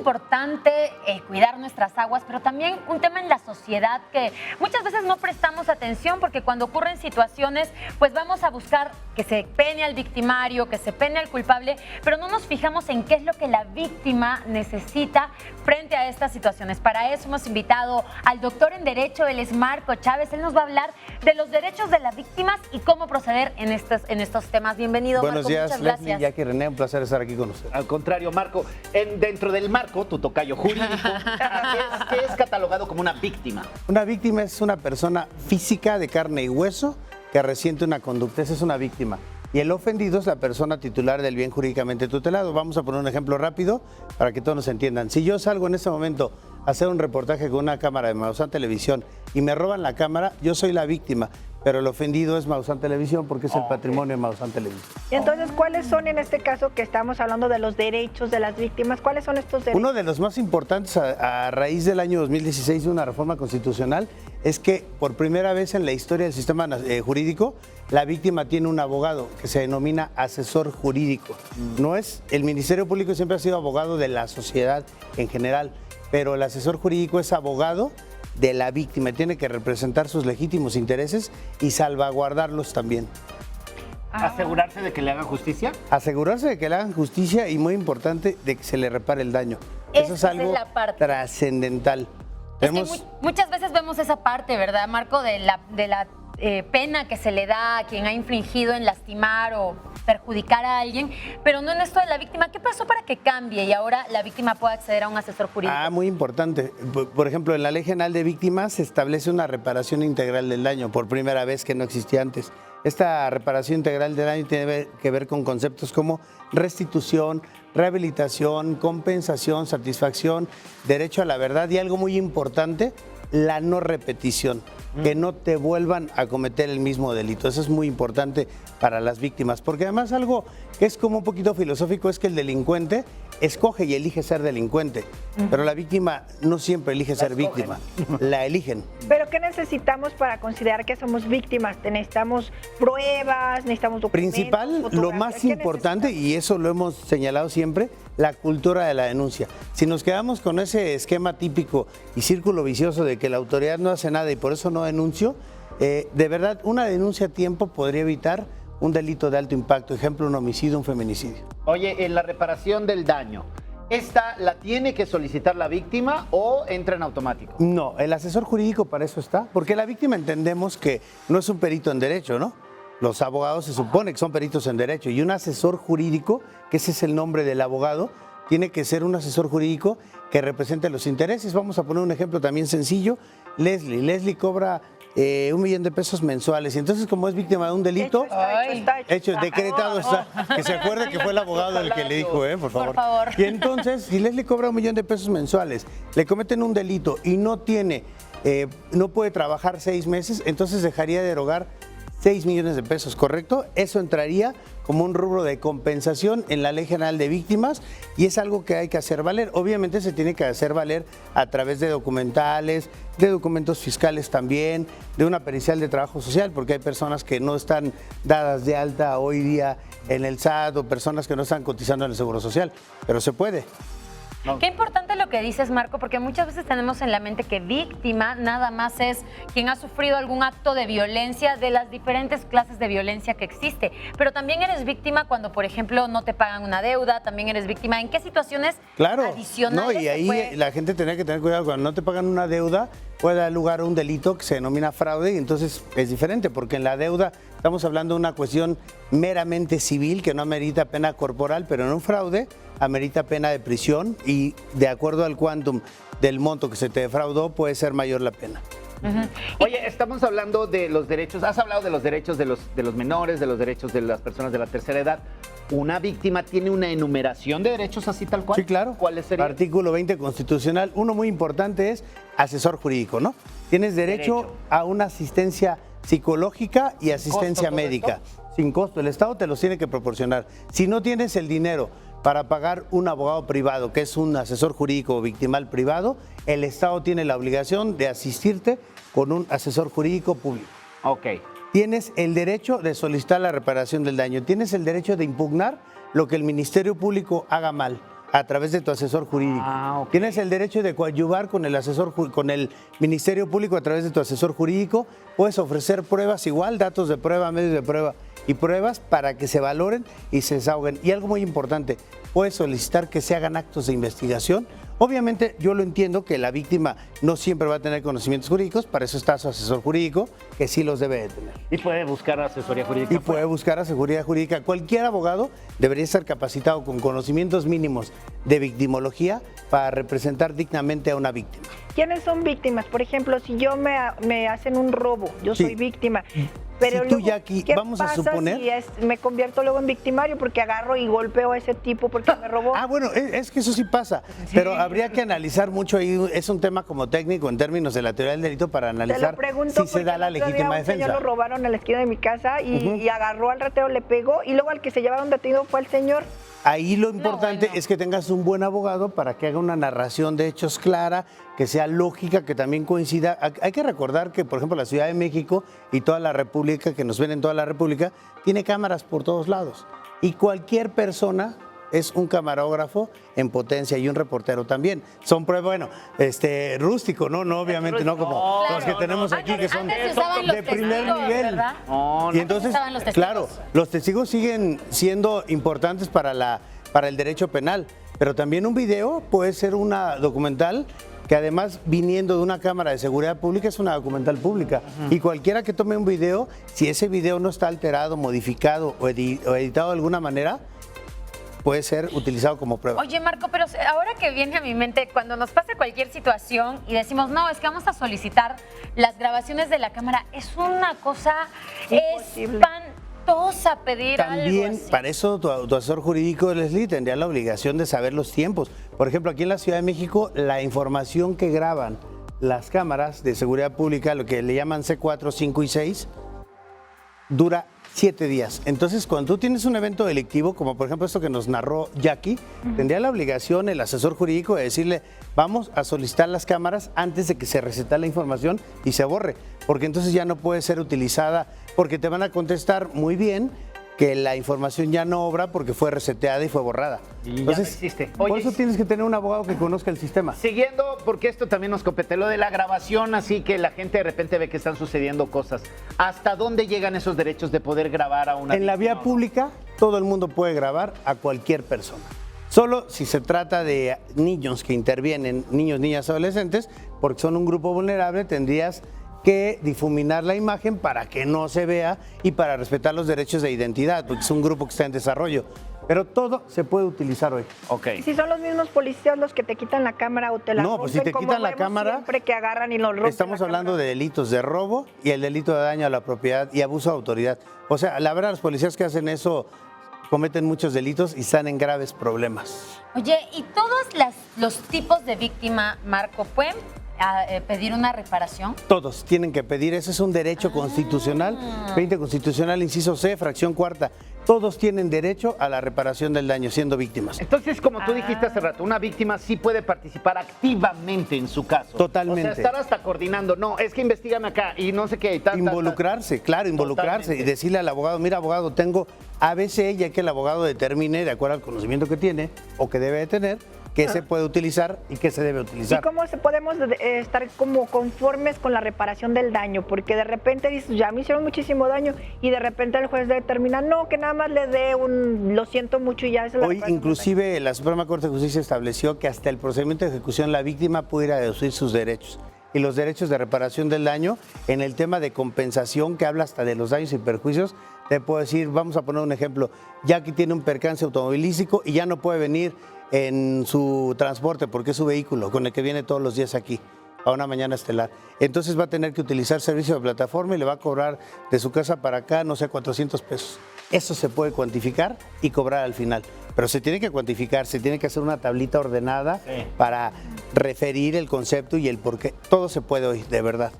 importante cuidar nuestras aguas, pero también un tema en la sociedad que muchas veces no prestamos atención porque cuando ocurren situaciones, pues vamos a buscar que se pene al victimario, que se pene al culpable, pero no nos fijamos en qué es lo que la víctima necesita frente a estas situaciones. Para eso hemos invitado al doctor en Derecho, él es Marco Chávez. Él nos va a hablar de los derechos de las víctimas y cómo proceder en estos temas. Bienvenido, Buenos Marco. días, muchas Leslie, gracias. Jackie, René, un placer estar aquí con usted. Al contrario, Marco, dentro del marco, tu tocayo jurídico, ¿qué es catalogado como una víctima? Una víctima es una persona física de carne y hueso que resiente una conducta. Esa es una víctima. Y el ofendido es la persona titular del bien jurídicamente tutelado. Vamos a poner un ejemplo rápido para que todos nos entiendan. Si yo salgo en este momento a hacer un reportaje con una cámara de Maussan Televisión y me roban la cámara, yo soy la víctima, pero el ofendido es Maussan Televisión porque es el patrimonio de Maussan Televisión. Y entonces, ¿cuáles son en este caso que estamos hablando de los derechos de las víctimas? ¿Cuáles son estos derechos? Uno de los más importantes a raíz del año 2016 de una reforma constitucional es que por primera vez en la historia del sistema jurídico la víctima tiene un abogado que se denomina asesor jurídico. No es, el Ministerio Público siempre ha sido abogado de la sociedad en general, pero el asesor jurídico es abogado de la víctima, tiene que representar sus legítimos intereses y salvaguardarlos también. ¿Asegurarse de que le hagan justicia? Asegurarse de que le hagan justicia y, muy importante, de que se le repare el daño. Eso es algo trascendental. Es que muchas veces vemos esa parte, ¿verdad, Marco? De la pena que se le da a quien ha infringido en lastimar o perjudicar a alguien, pero no en esto de la víctima. ¿Qué pasó para que cambie y ahora la víctima pueda acceder a un asesor jurídico? Muy importante. Por ejemplo, en la Ley General de Víctimas se establece una reparación integral del daño, por primera vez, que no existía antes. Esta reparación integral del daño tiene que ver con conceptos como restitución, rehabilitación, compensación, satisfacción, derecho a la verdad y algo muy importante, la no repetición, que no te vuelvan a cometer el mismo delito. Eso es muy importante para las víctimas, porque además algo que es como un poquito filosófico es que el delincuente escoge y elige ser delincuente, pero la víctima no siempre elige ser víctima, la eligen. ¿Pero qué necesitamos para considerar que somos víctimas? ¿Necesitamos pruebas? ¿Necesitamos documentos? Principal, lo más importante, y eso lo hemos señalado siempre, la cultura de la denuncia. Si nos quedamos con ese esquema típico y círculo vicioso de que la autoridad no hace nada y por eso no denuncio, de verdad, una denuncia a tiempo podría evitar un delito de alto impacto, ejemplo, un homicidio, un feminicidio. Oye, en la reparación del daño, ¿esta la tiene que solicitar la víctima o entra en automático? No, el asesor jurídico para eso está, porque la víctima entendemos que no es un perito en derecho, ¿no? Los abogados se supone que son peritos en derecho y un asesor jurídico, que ese es el nombre del abogado, tiene que ser un asesor jurídico que represente los intereses. Vamos a poner un ejemplo también sencillo. Leslie cobra $1 millón mensuales y entonces, como es víctima de un delito, decretado está, que se acuerde que fue el abogado el que le dijo, por favor. Y entonces, si Leslie cobra $1 millón mensuales, le cometen un delito y no puede trabajar 6 meses, entonces dejaría de erogar $6 millones, ¿correcto? Eso entraría como un rubro de compensación en la Ley General de Víctimas y es algo que hay que hacer valer. Obviamente se tiene que hacer valer a través de documentales, de documentos fiscales también, de una pericial de trabajo social, porque hay personas que no están dadas de alta hoy día en el SAT o personas que no están cotizando en el Seguro Social, pero se puede. No. Qué importante lo que dices, Marco, porque muchas veces tenemos en la mente que víctima nada más es quien ha sufrido algún acto de violencia de las diferentes clases de violencia que existe. Pero también eres víctima cuando, por ejemplo, no te pagan una deuda, también eres víctima. ¿En qué situaciones adicionales? No, y ahí la gente tenía que tener cuidado. Cuando no te pagan una deuda, puede dar lugar a un delito que se denomina fraude y entonces es diferente, porque en la deuda estamos hablando de una cuestión meramente civil que no amerita pena corporal, pero en un fraude amerita pena de prisión y de acuerdo al quantum del monto que se te defraudó puede ser mayor la pena. Oye, estamos hablando de los derechos, has hablado de los derechos de los menores, de los derechos de las personas de la tercera edad. ¿Una víctima tiene una enumeración de derechos así tal cual? Sí, claro. ¿Cuáles serían? Artículo 20 constitucional. Uno muy importante es asesor jurídico, ¿no? Tienes derecho a una asistencia psicológica y asistencia médica. Sin costo. El Estado te los tiene que proporcionar. Si no tienes el dinero para pagar un abogado privado, que es un asesor jurídico victimal privado, el Estado tiene la obligación de asistirte con un asesor jurídico público. Ok. Tienes el derecho de solicitar la reparación del daño. Tienes el derecho de impugnar lo que el Ministerio Público haga mal. a través de tu asesor jurídico. Ok. Tienes el derecho de coadyuvar con el con el Ministerio Público a través de tu asesor jurídico. Puedes ofrecer pruebas igual, datos de prueba, medios de prueba y pruebas para que se valoren y se desahoguen. Y algo muy importante, puedes solicitar que se hagan actos de investigación. Obviamente yo lo entiendo que la víctima no siempre va a tener conocimientos jurídicos, para eso está su asesor jurídico, que sí los debe de tener. Y puede buscar asesoría jurídica. Y puede buscar asesoría jurídica. Cualquier abogado debería estar capacitado con conocimientos mínimos de victimología para representar dignamente a una víctima. ¿Quiénes son víctimas? Por ejemplo, si yo me hacen un robo, yo Sí. soy víctima. Pero Si tú, luego, Jackie, ¿qué vamos a pasa suponer- si me convierto luego en victimario porque agarro y golpeo a ese tipo porque me robó? Ah, bueno, es que eso sí pasa, pero habría que analizar mucho ahí, es un tema como técnico en términos de la teoría del delito para Te lo analizar pregunto si se porque da la el otro día legítima un señor defensa. lo robaron a la esquina de mi casa y agarró al ratero, le pegó y luego al que se llevaron detenido fue el señor. Ahí lo importante bueno. es que tengas un buen abogado para que haga una narración de hechos clara, que sea lógica, que también coincida. Hay que recordar que, por ejemplo, la Ciudad de México y toda la República, que nos ven en toda la República, tiene cámaras por todos lados. Y cualquier persona es un camarógrafo en potencia y un reportero también. Son pruebas, bueno, rústico, ¿no? No, obviamente, no como Claro. los que tenemos aquí, que son Antes se usaban los de primer testigos, nivel. ¿verdad? No, Y no. entonces, estaban los testigos. claro, los testigos siguen siendo importantes para el derecho penal, pero también un video puede ser una documental que además viniendo de una cámara de seguridad pública es una documental pública. Y cualquiera que tome un video, si ese video no está alterado, modificado o editado de alguna manera, puede ser utilizado como prueba. Oye, Marco, pero ahora que viene a mi mente, cuando nos pasa cualquier situación y decimos, no, es que vamos a solicitar las grabaciones de la cámara, es una cosa Imposible. espantosa pedir También, algo así. para eso tu asesor jurídico, Leslie, tendría la obligación de saber los tiempos. Por ejemplo, aquí en la Ciudad de México, la información que graban las cámaras de seguridad pública, lo que le llaman C4, 5 y 6, dura 7 días. Entonces, cuando tú tienes un evento delictivo, como por ejemplo esto que nos narró Jackie, tendría la obligación el asesor jurídico de decirle, vamos a solicitar las cámaras antes de que se reseta la información y se borre, porque entonces ya no puede ser utilizada, porque te van a contestar muy bien que la información ya no obra porque fue reseteada y fue borrada. Y ya no existe. Por Oye, eso tienes que tener un abogado que conozca el sistema. Siguiendo, porque esto también nos compete, lo de la grabación, así que la gente de repente ve que están sucediendo cosas. ¿Hasta dónde llegan esos derechos de poder grabar a una En la víctima vía o no? pública, todo el mundo puede grabar a cualquier persona. Solo si se trata de niños que intervienen, niños, niñas, adolescentes, porque son un grupo vulnerable, tendrías que difuminar la imagen para que no se vea y para respetar los derechos de identidad, porque es un grupo que está en desarrollo. Pero todo se puede utilizar hoy. Ok. Y si son los mismos policías los que te quitan la cámara o te la No, rompen, pues si te como quitan la vemos cámara, siempre que agarran y lo rompen Estamos la hablando cámara. de delitos de robo y el delito de daño a la propiedad y abuso de autoridad. O sea, la verdad, los policías que hacen eso cometen muchos delitos y están en graves problemas. Oye, ¿y todos los tipos de víctima, Marco, pueden pedir una reparación? Todos tienen que pedir, ese es un derecho constitucional, 20 constitucional, inciso C, fracción cuarta. Todos tienen derecho a la reparación del daño siendo víctimas. Entonces, como tú dijiste hace rato, una víctima sí puede participar activamente en su caso. Totalmente. O sea, estar hasta coordinando. No, es que investígame acá y no sé qué. Y tal, tal, tal. Involucrarse, claro, involucrarse Totalmente. y decirle al abogado, mira abogado, tengo ABC, ya que el abogado determine, de acuerdo al conocimiento que tiene o que debe de tener, qué se puede utilizar y qué se debe ¿Y utilizar. cómo podemos estar como conformes con la reparación del daño? Porque de repente dices, ya me hicieron muchísimo daño y de repente el juez determina, no, que nada más le dé un, lo siento mucho y ya es la Hoy reparación del inclusive la Suprema Corte de Justicia estableció que hasta el procedimiento de ejecución la víctima pudiera deducir sus derechos. Y los derechos de reparación del daño, en el tema de compensación que habla hasta de los daños y perjuicios, te puedo decir, vamos a poner un ejemplo, Jackie tiene un percance automovilístico y ya no puede venir en su transporte porque es su vehículo con el que viene todos los días aquí a una mañana estelar. Entonces va a tener que utilizar servicio de plataforma y le va a cobrar de su casa para acá, no sé, 400 pesos. Eso se puede cuantificar y cobrar al final. Pero se tiene que cuantificar, se tiene que hacer una tablita ordenada para referir el concepto y el por qué. Todo se puede hoy, de verdad.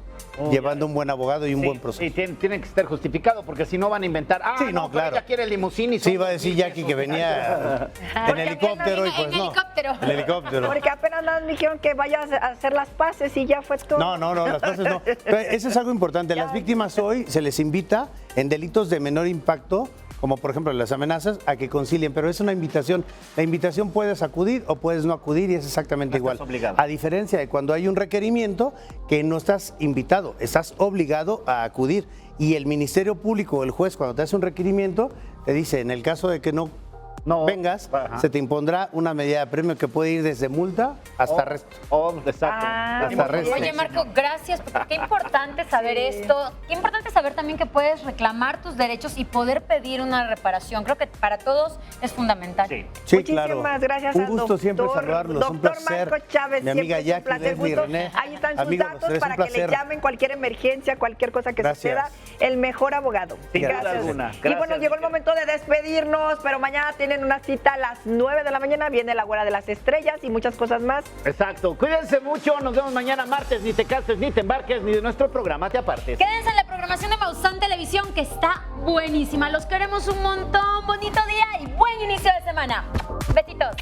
Llevando un buen abogado y un Sí, buen proceso. y tiene que estar justificado porque si no van a inventar. Ah, Sí, no, no, pero claro. ella quiere limusín y Sí, son va a decir 2,000 Jackie pesos. que venía en Porque helicóptero y en pues no. helicóptero. En helicóptero. Porque apenas nada más me dijeron que vayas a hacer las paces y ya fue todo. No, las cosas no. Pero eso es algo importante. Las víctimas hoy se les invita en delitos de menor impacto, como por ejemplo las amenazas, a que concilien, pero es una invitación. La invitación puedes acudir o puedes no acudir y es exactamente igual. Obligado. A diferencia de cuando hay un requerimiento que no estás invitado, estás obligado a acudir. Y el Ministerio Público o el juez, cuando te hace un requerimiento, te dice, en el caso de que no vengas, se te impondrá una medida de premio que puede ir desde multa hasta arresto. Exacto. Hasta arresto. Oye, Marco, gracias, porque qué importante saber esto. Qué importante saber también que puedes reclamar tus derechos y poder pedir una reparación. Creo que para todos es fundamental. Sí, Muchísimas claro. gracias Un al gusto doctor, siempre saludarlos, un doctor placer. Marco Chávez, Mi amiga siempre es un Jackie, placer, Leslie, gusto. René. Ahí están sus Amigos, datos ustedes, para un que le placer. llamen cualquier emergencia, cualquier cosa que Gracias. suceda. El mejor abogado. Sin duda Gracias. alguna. Y Gracias, bueno, llegó el Miquel. momento de despedirnos, pero mañana tienen una cita a las 9 de la mañana. Viene la Hora de las Estrellas y muchas cosas más. Exacto. Cuídense mucho. Nos vemos mañana martes. Ni te cases, ni te embarques, ni de nuestro programa te apartes. Quédense en la programación de Maussan Televisión, que está buenísima. Los queremos un montón. Bonito día y buen inicio de semana. Besitos.